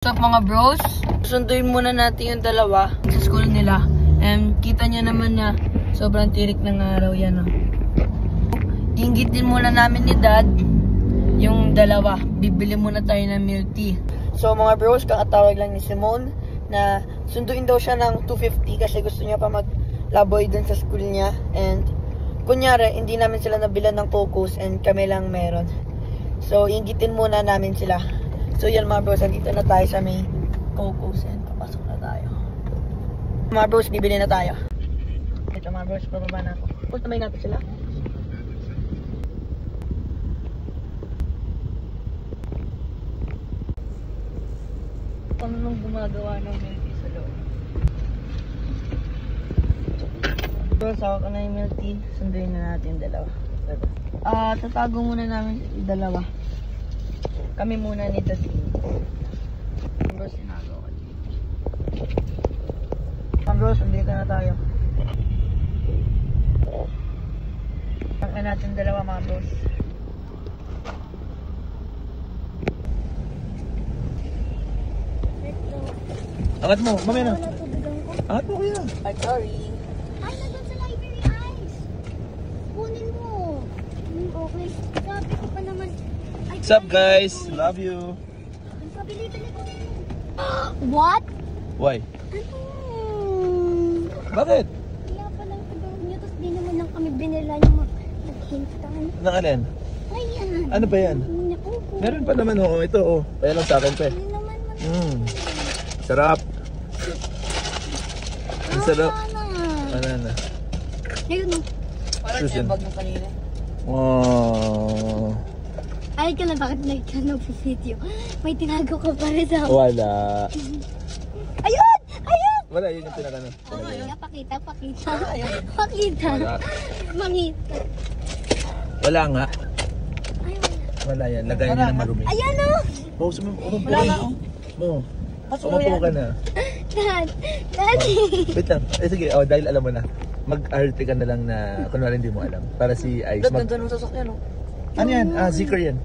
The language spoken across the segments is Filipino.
What's up mga bros? Sunduin muna natin yung dalawa sa school nila. And kita nyo naman na sobrang tirik ng araw yan. Inggitin muna namin ni Dad yung dalawa. Bibili muna tayo ng milk tea. So mga bros, kakatawag lang ni Simone na sunduin daw siya ng 250 kasi gusto niya pa maglaboy dun sa school niya. And kunyari, hindi namin sila nabilan ng Cocos and kami lang meron. So inggitin muna namin sila. So yan mga bros, andito na tayo sa may Cocos and papasok na tayo. Mga bros, bibili na tayo. Ito mga bros, bababa na ako. Punta may natin sila. Paano nung gumagawa ng milk tea sa loob? Bros, ako na yung milk tea. Sunduin na natin yung dalawa. Tatago muna namin yung dalawa. Kami muna ni Daddy. Bros, sinagaw ko dito. Bros, andito na tayo. Tangka natin dalawa mga bros. Angat mo, mamaya na. Angat mo kuya. Ay, sorry. Ay, nandun sa library eyes. Kunin mo. Okay. Sabi ko pa naman. Ay, What's up guys? Love you. Pabili-bili ko. What? Why? Ano? Bakit? Kaya palang ibang nyo. Tapos di naman lang kami binila yung naghintan. Nang alin? Ayan. Ano ba yan? Naku. Meron pa naman oh. Ito oh. Kaya lang sa akin pa eh. Hindi naman. Sarap. Ang sarap. Sana. Ano na? Ayun o. Parang Susan. yung bag mo kanina. Oh. Ay ka na, bakit nagka-video? May tinago ka pa rin sa... Wala. Ayun! Ayun! Wala yun yung pinakano. Pakita. Ayun. Pakita. Wala. Mangita. Wala nga. Ay, Wala yan. Lagayan niya ng marumi. ayan o! Oh, umupo Wala nga, oh. Oh. Pasok Umupo yan. ka na. Daddy! Wait lang. Sige, oh, dahil alam mo na. Mag-arte ka na lang na kunwari hindi mo alam. Para si Ice. Dad, ganda nung sasakyan, oh. Ano yan? Zikr yan.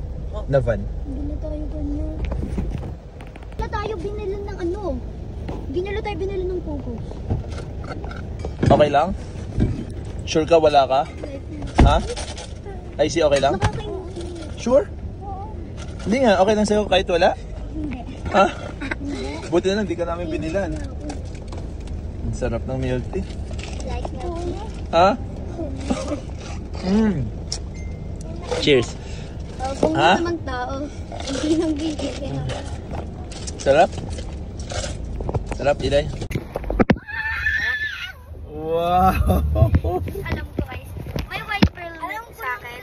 Na van. Hindi na tayo ganyan. Na tayo binili ng ano? Binili ng Cocos. Okay lang? Sure ka wala ka? Ha? Icy, okay lang? Nakakainis. Sure? Oo. Hindi nga, okay lang sa'yo kahit wala? Hindi. Ha? Buti na lang, di ka namin binilan. Ang sarap ng milk tea. Like na. Ha? Cheers. Kung Ha? namang tao, hindi nang bigyan. Sarap? Sarap, Iday? Wow! Alam ko guys, may white pearl sa akin.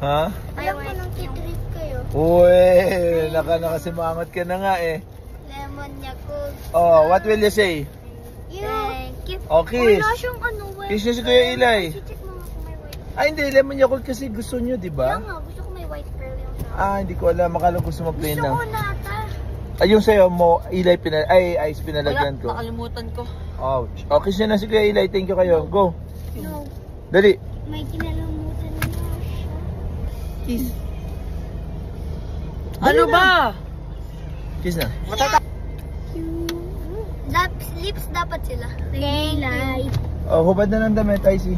Ha? Alam ko nang kitrip kayo. Uy! Nakasimangot ka na nga eh. Lemon Yakult. Oh, what will you say? Thank you. Okay. Wala siyang ano, white Kiss niyo si Kuya Ilay. Check mo nga kung may white. Ay, hindi. Lemon Yakult kasi gusto nyo, di Kaya ba? nga, gusto ko may white pearl yung sa akin. Hindi ko alam. Makala gusto mo plain Gusto lang. ko nata. Ay, yung sa'yo mo, Ilay, Ice pinalagyan ko. Nakalimutan ko. Ouch. Okay siya na si Kuya Ilay. Thank you kayo. Go. No, Dali. may kinalamutan na siya. Kiss. Ano ba? Kiss na. Lips dapat sila. Thank you. Oh, hubad na ng damit, Icy.